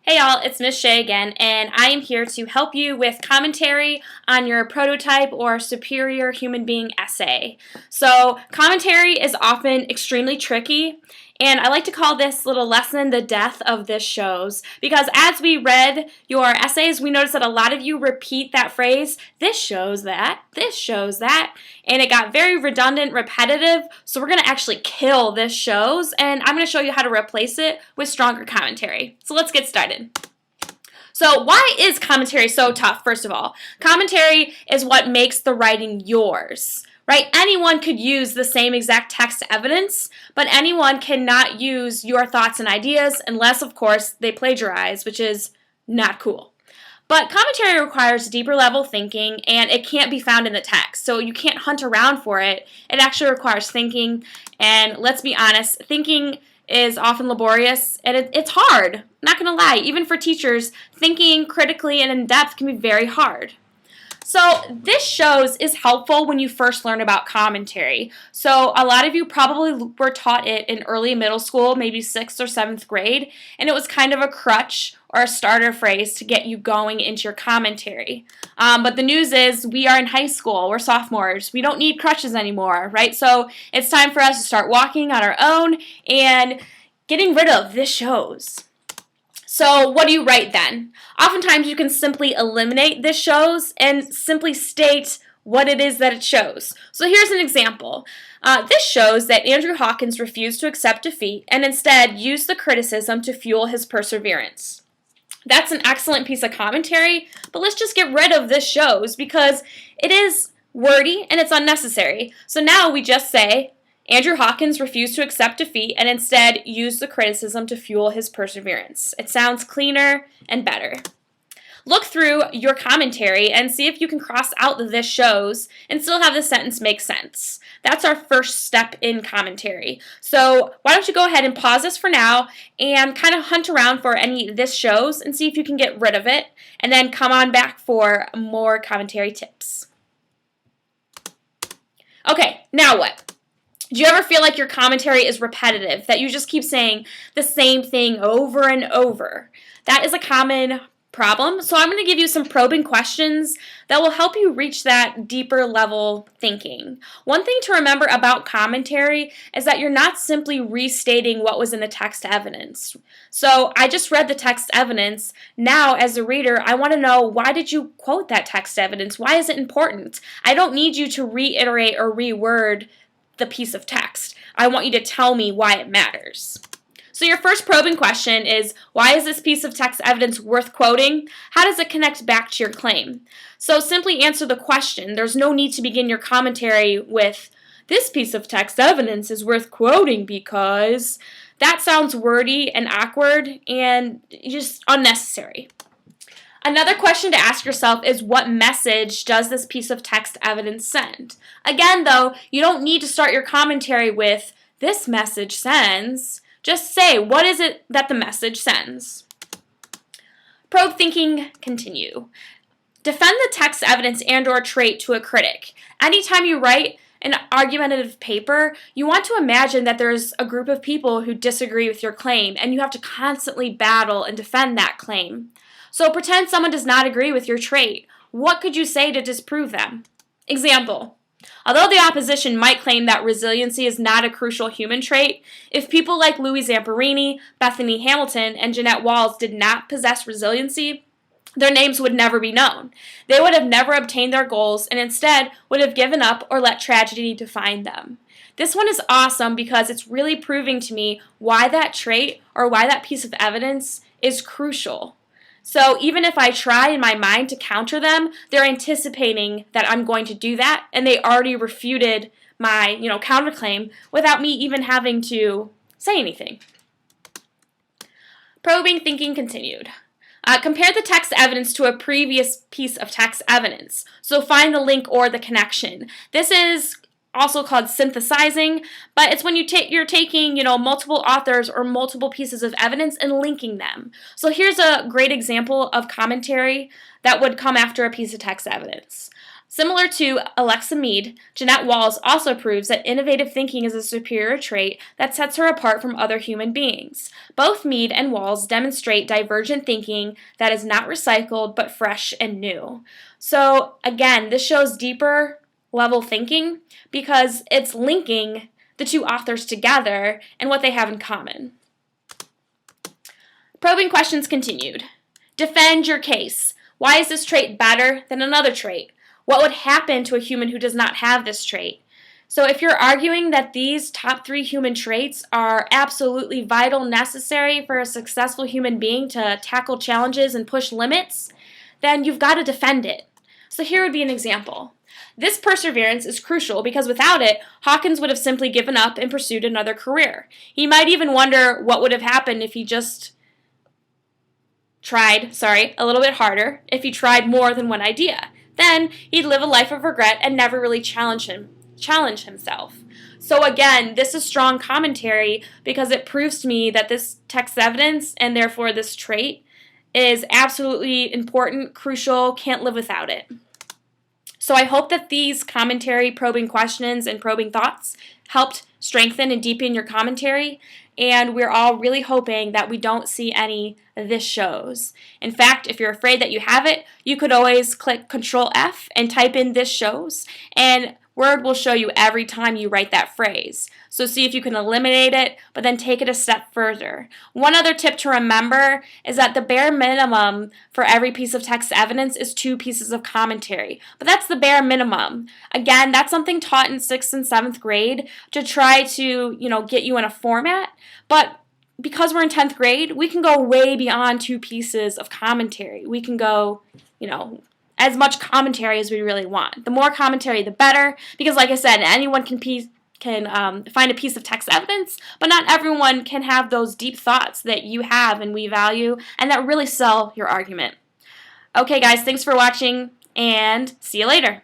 Hey y'all, it's Miss Shay again, and I am here to help you with commentary on your prototype or superior human being essay. So commentary is often extremely tricky, and I like to call this little lesson the death of this shows, because as we read your essays, we noticed that a lot of you repeat that phrase, this shows that, and it got very redundant, repetitive, so we're going to actually kill this shows, and I'm going to show you how to replace it with stronger commentary. So let's get started. So why is commentary so tough, first of all? Commentary is what makes the writing yours, right? Anyone could use the same exact text evidence, but anyone cannot use your thoughts and ideas unless, of course, they plagiarize, which is not cool. But commentary requires deeper level thinking, and it can't be found in the text, so you can't hunt around for it. It actually requires thinking, and let's be honest, thinking is often laborious, and it's hard. Not gonna lie, even for teachers, thinking critically and in depth can be very hard. So this shows is helpful when you first learn about commentary. So a lot of you probably were taught it in early middle school, maybe 6th or 7th grade, and it was kind of a crutch or a starter phrase to get you going into your commentary. But the news is we are in high school, we're sophomores, we don't need crutches anymore, right? So it's time for us to start walking on our own and getting rid of this shows. So what do you write then? Oftentimes you can simply eliminate this shows and simply state what it is that it shows. So here's an example. This shows that Andrew Hawkins refused to accept defeat and instead used the criticism to fuel his perseverance. That's an excellent piece of commentary, but let's just get rid of this shows because it is wordy and it's unnecessary. So now we just say, Andrew Hawkins refused to accept defeat and instead used the criticism to fuel his perseverance. It sounds cleaner and better. Look through your commentary and see if you can cross out the this shows and still have the sentence make sense. That's our first step in commentary. So why don't you go ahead and pause this for now and kind of hunt around for any this shows and see if you can get rid of it, and then come on back for more commentary tips. Okay, now what? Do you ever feel like your commentary is repetitive, that you just keep saying the same thing over and over? That is a common problem, so I'm going to give you some probing questions that will help you reach that deeper level thinking. One thing to remember about commentary is that you're not simply restating what was in the text evidence. So I just read the text evidence. Now, as a reader, I want to know, why did you quote that text evidence? Why is it important? I don't need you to reiterate or reword the piece of text. I want you to tell me why it matters. So your first probing question is, why is this piece of text evidence worth quoting? How does it connect back to your claim? So simply answer the question. There's no need to begin your commentary with, this piece of text evidence is worth quoting because. That sounds wordy and awkward and just unnecessary. Another question to ask yourself is, what message does this piece of text evidence send? Again, though, you don't need to start your commentary with, this message sends. Just say, what is it that the message sends? Probe thinking, continue. Defend the text evidence and/or trait to a critic. Anytime you write an argumentative paper, you want to imagine that there's a group of people who disagree with your claim, and you have to constantly battle and defend that claim. So pretend someone does not agree with your trait. What could you say to disprove them? Example. Although the opposition might claim that resiliency is not a crucial human trait, if people like Louis Zamperini, Bethany Hamilton, and Jeanette Walls did not possess resiliency, their names would never be known. They would have never obtained their goals and instead would have given up or let tragedy define them. This one is awesome because it's really proving to me why that trait or why that piece of evidence is crucial. So even if I try in my mind to counter them, they're anticipating that I'm going to do that, and they already refuted my, counterclaim without me even having to say anything. Probing thinking continued. Compare the text evidence to a previous piece of text evidence. So find the link or the connection. This is also called synthesizing, but it's when you're taking, multiple authors or multiple pieces of evidence and linking them. So here's a great example of commentary that would come after a piece of text evidence. Similar to Alexa Mead, Jeanette Walls also proves that innovative thinking is a superior trait that sets her apart from other human beings. Both Mead and Walls demonstrate divergent thinking that is not recycled but fresh and new. So again, this shows deeper level thinking because it's linking the two authors together and what they have in common. Probing questions continued. Defend your case. Why is this trait better than another trait? What would happen to a human who does not have this trait? So if you're arguing that these top 3 human traits are absolutely vital, necessary for a successful human being to tackle challenges and push limits, then you've got to defend it. So here would be an example. This perseverance is crucial because without it, Hawkins would have simply given up and pursued another career. He might even wonder what would have happened if he just tried, a little bit harder, if he tried more than one idea. Then he'd live a life of regret and never really challenge himself. So again, this is strong commentary because it proves to me that this text evidence and therefore this trait is absolutely important, crucial, can't live without it. So I hope that these commentary probing questions and probing thoughts helped strengthen and deepen your commentary, and we're all really hoping that we don't see any this shows. In fact, if you're afraid that you have it, you could always click Control F and type in this shows, and Word will show you every time you write that phrase. So see if you can eliminate it, but then take it a step further. One other tip to remember is that the bare minimum for every piece of text evidence is 2 pieces of commentary. But that's the bare minimum. Again, that's something taught in 6th and 7th grade to try to, get you in a format. But because we're in 10th grade, we can go way beyond 2 pieces of commentary. We can go, as much commentary as we really want. The more commentary, the better, because like I said, anyone can find a piece of text evidence, but not everyone can have those deep thoughts that you have and we value, and that really sell your argument. Okay, guys, thanks for watching, and see you later.